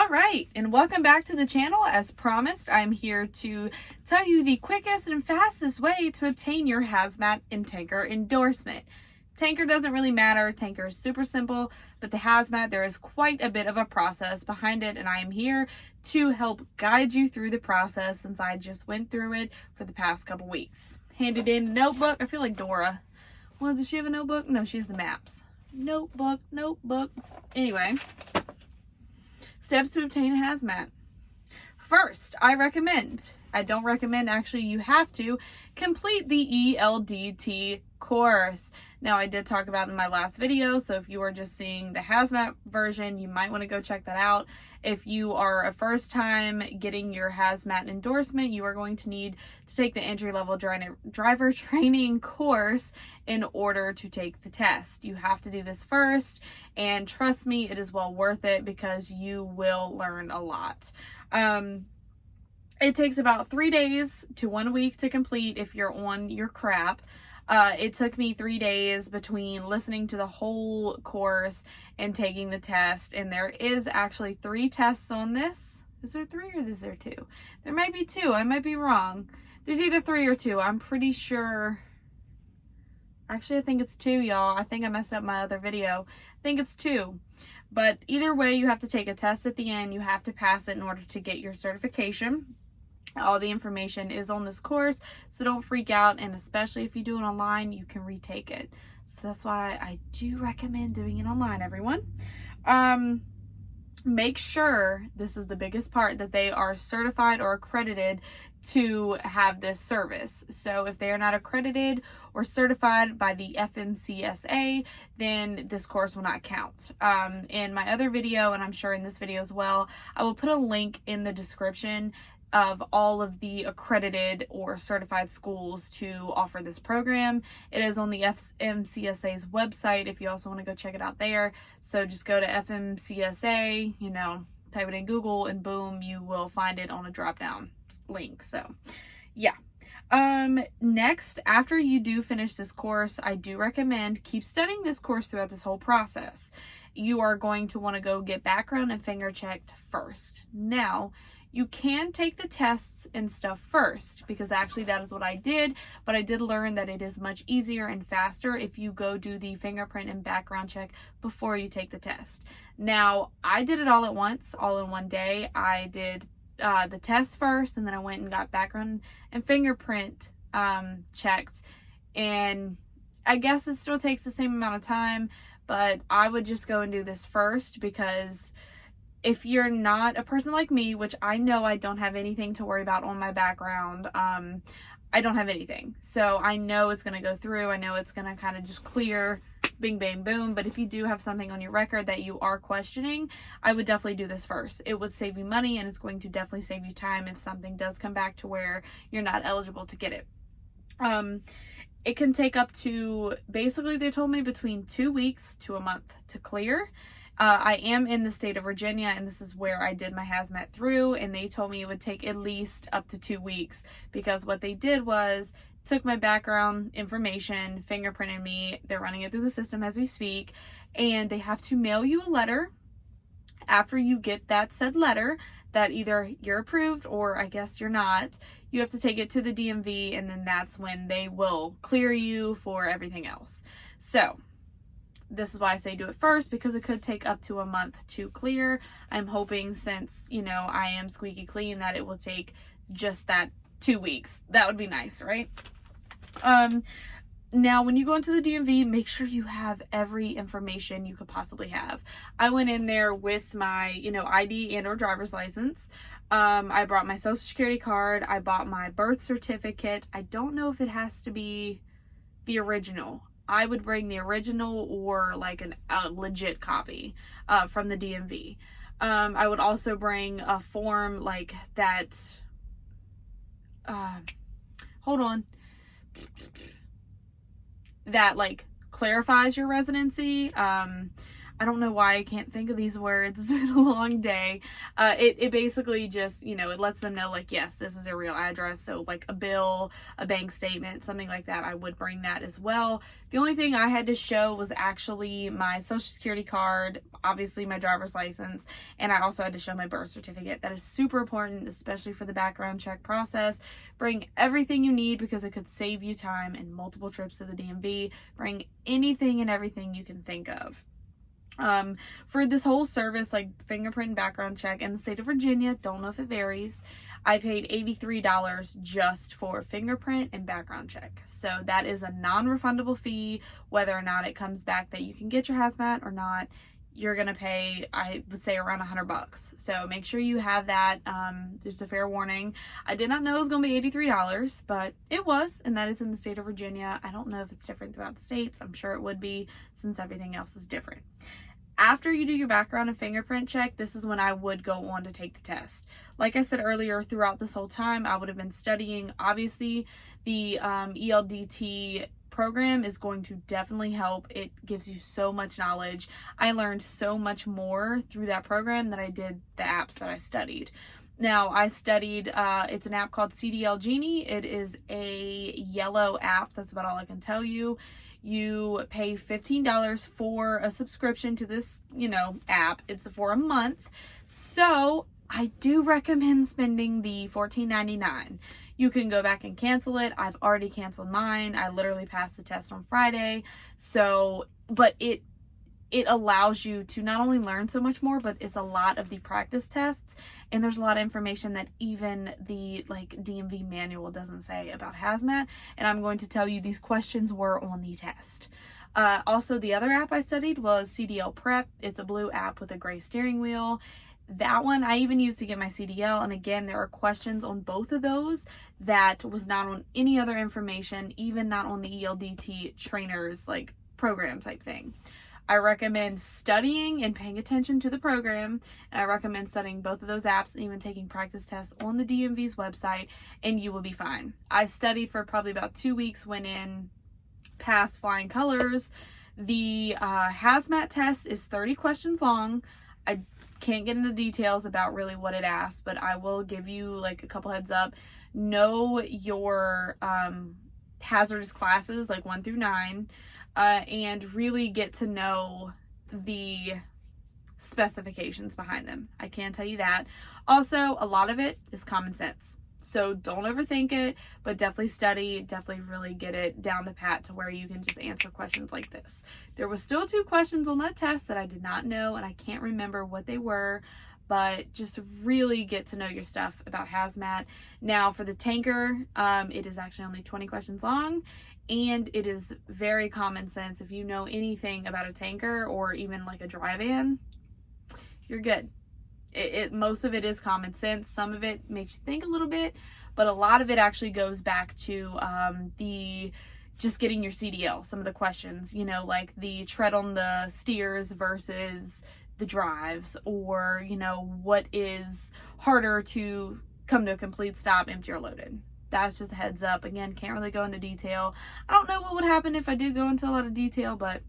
All right, and welcome back to the channel. As promised, I'm here to tell you the quickest and fastest way to obtain your hazmat and tanker endorsement. Tanker doesn't really matter. Tanker is super simple, but the hazmat, there is quite a bit of a process behind it, and I am here to help guide you through the process since I just went through it for the past couple weeks. Handed in a notebook. I feel like Dora. Well, does she have a notebook? No, she has the maps. Notebook. Anyway. Steps to obtain a hazmat. First, I don't recommend, actually, you have to complete the ELDT course. Now, I did talk about it in my last video, so if you are just seeing the hazmat version, you might want to go check that out. If you are a first time getting your hazmat endorsement, you are going to need to take the entry-level driver training course in order to take the test. You have to do this first, and trust me, it is well worth it because you will learn a lot. It takes about 3 days to 1 week to complete if you're on your crap. It took me 3 days between listening to the whole course and taking the test. And there is actually 3 tests on this. Is there 3 or is there 2? There might be 2. I might be wrong. There's either 3 or 2. I'm pretty sure. Actually, I think it's 2, y'all. I think I messed up my other video. I think it's 2. But either way, you have to take a test at the end. You have to pass it in order to get your certification. All the information is on this course, so don't freak out, and especially if you do it online, you can retake it. So that's why I do recommend doing it online, everyone. Make sure, this is the biggest part, that they are certified or accredited to have this service. So if they are not accredited or certified by the FMCSA, then this course will not count. In my other video, and I'm sure in this video as well, I will put a link in the description of all of the accredited or certified schools to offer this program. It is on the FMCSA's website if you also want to go check it out there. So just go to FMCSA, type it in Google, and boom, you will find it on a drop down link. So yeah. Next, after you do finish this course, I do recommend keep studying this course throughout this whole process. You are going to want to go get background and finger checked first. Now, you can take the tests and stuff first, because actually that is what I did, but I did learn that it is much easier and faster if you go do the fingerprint and background check before you take the test. Now, I did it all at once, all in one day. I did the test first, and then I went and got background and fingerprint checked, and I guess it still takes the same amount of time, but I would just go and do this first, because if you're not a person like me, which I know I don't have anything to worry about on my background, I don't have anything. So I know it's going to go through. I know it's going to kind of just clear, bing, bang, boom. But if you do have something on your record that you are questioning, I would definitely do this first. It would save you money, and it's going to definitely save you time if something does come back to where you're not eligible to get it. It can take up to, basically they told me, between 2 weeks to a month to clear. I am in the state of Virginia, and this is where I did my hazmat through, and they told me it would take at least up to 2 weeks, because what they did was took my background information, fingerprinted me, they're running it through the system as we speak, and they have to mail you a letter. After you get that said letter, that either you're approved or I guess you're not, you have to take it to the DMV, and then that's when they will clear you for everything else. So this is why I say do it first, because it could take up to a month to clear. I'm hoping, since, I am squeaky clean, that it will take just that 2 weeks. That would be nice, right? Now, when you go into the DMV, make sure you have every information you could possibly have. I went in there with my, ID and or driver's license. I brought my social security card. I bought my birth certificate. I don't know if it has to be the original. I would bring the original or like a legit copy from the DMV. I would also bring a form like that. Hold on. That like clarifies your residency. I don't know why I can't think of these words. It's been a long day. It basically just, you know, it lets them know, like, yes, this is a real address. So like a bill, a bank statement, something like that, I would bring that as well. The only thing I had to show was actually my social security card, obviously my driver's license, and I also had to show my birth certificate. That is super important, especially for the background check process. Bring everything you need because it could save you time and multiple trips to the DMV. Bring anything and everything you can think of. For this whole service, like fingerprint and background check in the state of Virginia, don't know if it varies, I paid $83 just for fingerprint and background check. So that is a non-refundable fee, whether or not it comes back that you can get your hazmat or not. You're gonna pay, I would say, around $100. So make sure you have that. Just a fair warning. I did not know it was gonna be $83, but it was, and that is in the state of Virginia. I don't know if it's different throughout the states. I'm sure it would be, since everything else is different. After you do your background and fingerprint check, this is when I would go on to take the test. Like I said earlier, throughout this whole time, I would have been studying. Obviously, the ELDT program is going to definitely help. It gives you so much knowledge. I learned so much more through that program than I did the apps that I studied. Now, I studied, it's an app called CDL Genie. It is a yellow app. That's about all I can tell you. You pay $15 for a subscription to this, you know, app. It's for a month. So I do recommend spending the $14.99. You can go back and cancel it. I've already canceled mine. I literally passed the test on Friday. So, but it allows you to not only learn so much more, but it's a lot of the practice tests, and there's a lot of information that even the like DMV manual doesn't say about hazmat, and I'm going to tell you these questions were on the test. Also, the other app I studied was CDL Prep. It's a blue app with a gray steering wheel. That one I even used to get my CDL, and again, there are questions on both of those that was not on any other information, even not on the ELDT trainers like program type thing. I recommend studying and paying attention to the program, and I recommend studying both of those apps and even taking practice tests on the DMV's website, and you will be fine. I studied for probably about 2 weeks, went in, passed flying colors. The hazmat test is 30 questions long. I can't get into details about really what it asks, but I will give you like a couple heads up. Know your hazardous classes, like 1 through 9. And really get to know the specifications behind them. I can tell you that. Also, a lot of it is common sense. So don't overthink it, but definitely study, definitely really get it down the pat to where you can just answer questions like this. There was still 2 questions on that test that I did not know, and I can't remember what they were, but just really get to know your stuff about hazmat. Now for the tanker, it is actually only 20 questions long, and it is very common sense. If you know anything about a tanker or even like a dry van, you're good. Most of it is common sense. Some of it makes you think a little bit, but a lot of it actually goes back to just getting your CDL. Some of the questions, you know, like the tread on the steers versus the drives, or, you know, what is harder to come to a complete stop, empty or loaded. That's just a heads up. Again, can't really go into detail. I don't know what would happen if I did go into a lot of detail, but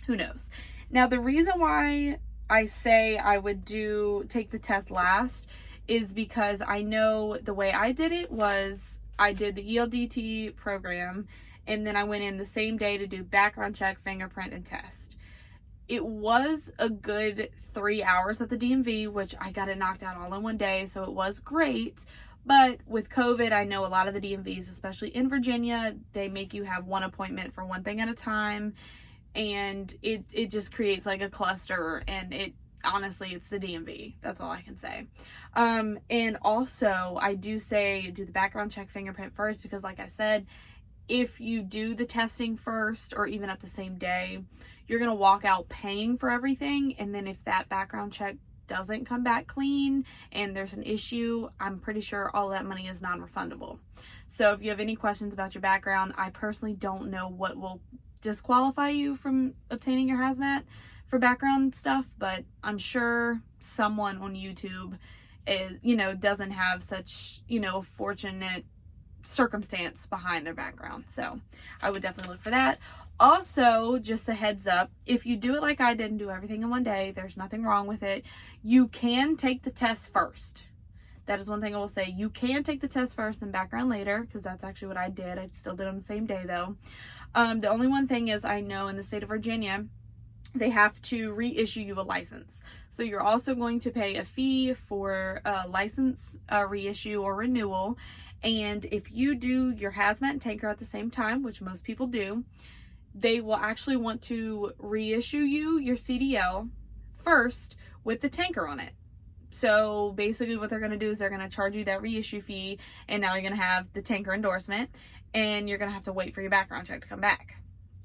who knows. Now, the reason why I say I would take the test last is because I know the way I did it was I did the ELDT program, and then I went in the same day to do background check, fingerprint, and test. It was a good 3 hours at the DMV, which I got it knocked out all in one day, so it was great. But with COVID, I know a lot of the DMVs, especially in Virginia, they make you have one appointment for one thing at a time, and it just creates like a cluster, and honestly, it's the DMV. That's all I can say. And also, I do say do the background check, fingerprint first, because like I said, if you do the testing first or even at the same day, you're going to walk out paying for everything, and then if that background check doesn't come back clean and there's an issue, I'm pretty sure all that money is non-refundable. So if you have any questions about your background, I personally don't know what will disqualify you from obtaining your hazmat for background stuff, but I'm sure someone on YouTube doesn't have such, fortunate circumstance behind their background. So I would definitely look for that. Also, just a heads up, if you do it like I did and do everything in one day, there's nothing wrong with it. You can take the test first. That is one thing I will say. You can take the test first and background later, because that's actually what I did. I still did it on the same day though. The only one thing is, I know in the state of Virginia, they have to reissue you a license. So you're also going to pay a fee for a license reissue or renewal. And if you do your hazmat and tanker at the same time, which most people do, they will actually want to reissue you your CDL first with the tanker on it. So basically what they're going to do is they're going to charge you that reissue fee, and now you're going to have the tanker endorsement, and you're going to have to wait for your background check to come back.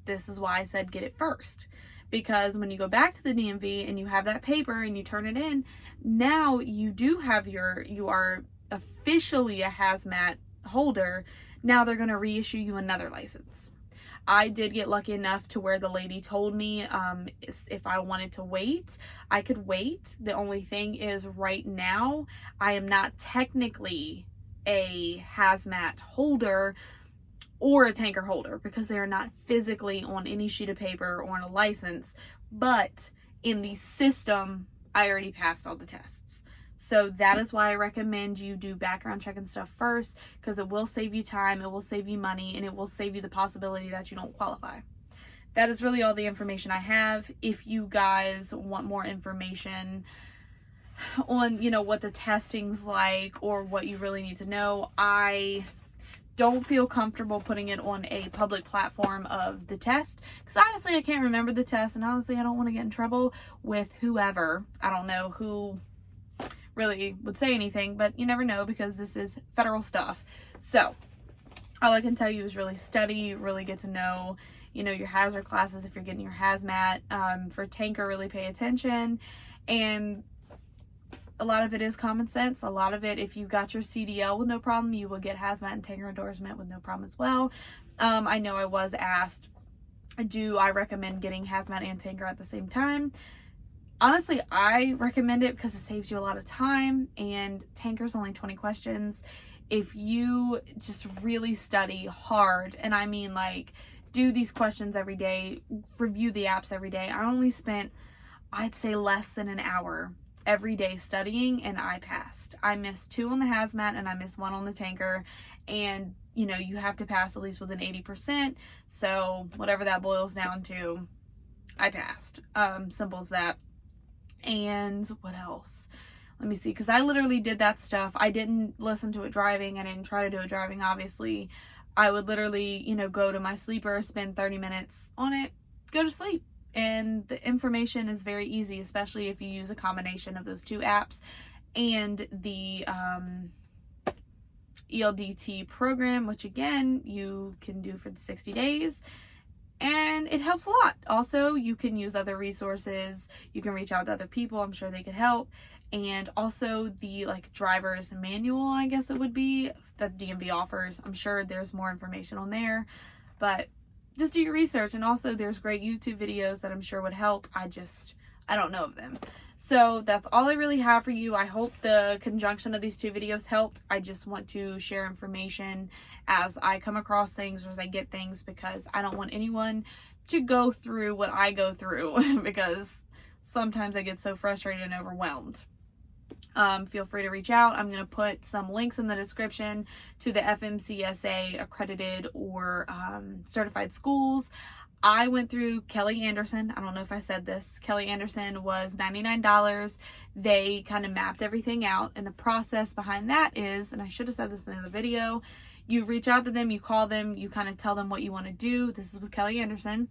This is why I said get it first, because when you go back to the DMV and you have that paper and you turn it in, now you do have you are officially a hazmat holder. Now they're going to reissue you another license. I did get lucky enough to where the lady told me if I wanted to wait, I could wait. The only thing is, right now, I am not technically a hazmat holder or a tanker holder, because they are not physically on any sheet of paper or on a license. But in the system, I already passed all the tests. So that is why I recommend you do background check and stuff first, because it will save you time, it will save you money, and it will save you the possibility that you don't qualify. That is really all the information I have. If you guys want more information on, what the testing's like or what you really need to know, I don't feel comfortable putting it on a public platform of the test, because honestly, I can't remember the test, and honestly, I don't want to get in trouble with whoever. I don't know who really would say anything, but you never know, because this is federal stuff. So all I can tell you is really study, really get to know, your hazard classes if you're getting your hazmat. For tanker, really pay attention. And a lot of it is common sense. A lot of it, if you got your CDL with no problem, you will get hazmat and tanker endorsement with no problem as well. I know I was asked, do I recommend getting hazmat and tanker at the same time? Honestly, I recommend it because it saves you a lot of time, and tanker's only 20 questions. If you just really study hard, and I mean like do these questions every day, review the apps every day. I only spent, I'd say, less than an hour every day studying, and I passed. I missed 2 on the hazmat and I missed 1 on the tanker, and you have to pass at least with an 80%. So whatever that boils down to, I passed. Simple as that. And what else? Let me see, because I literally did that stuff. I didn't listen to it driving. I didn't try to do it driving, obviously. I would literally, go to my sleeper, spend 30 minutes on it, go to sleep. And the information is very easy, especially if you use a combination of those 2 apps and the ELDT program, which again, you can do for the 60 days. And it helps a lot. Also, you can use other resources. You can reach out to other people. I'm sure they could help. And also the driver's manual, I guess it would be, that DMV offers. I'm sure there's more information on there. But just do your research. And also there's great YouTube videos that I'm sure would help. I don't know of them. So that's all I really have for you. I hope the conjunction of these 2 videos helped. I just want to share information as I come across things or as I get things, because I don't want anyone to go through what I go through because sometimes I get so frustrated and overwhelmed. Feel free to reach out. I'm going to put some links in the description to the FMCSA accredited or certified schools. I went through Kelly Anderson. I don't know if I said this. Kelly Anderson was $99. They kind of mapped everything out. And the process behind that is, and I should have said this in the video, you reach out to them, you call them, you kind of tell them what you want to do. This is with Kelly Anderson.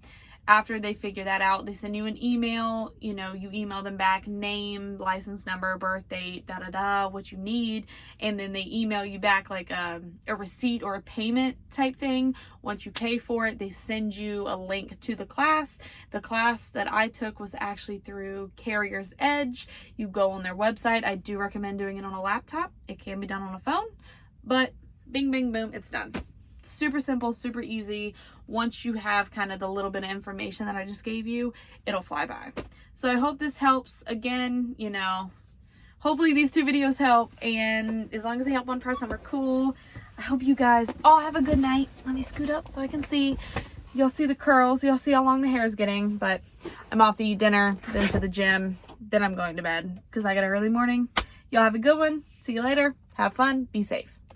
After they figure that out, they send you an email. You email them back, name, license number, birth date, what you need. And then they email you back like a receipt or a payment type thing. Once you pay for it, they send you a link to the class. The class that I took was actually through Carrier's Edge. You go on their website. I do recommend doing it on a laptop. It can be done on a phone, but bing, bing, boom, it's done. Super simple, super easy. Once you have kind of the little bit of information that I just gave you, it'll fly by. So I hope this helps. Again, hopefully these 2 videos help, and as long as they help one person, we're cool. I hope you guys all have a good night. Let me scoot up so I can see. You'll see the curls. You'll see how long the hair is getting. But I'm off to eat dinner, then to the gym, then I'm going to bed because I got an early morning. Y'all have a good one. See you later. Have fun. Be safe.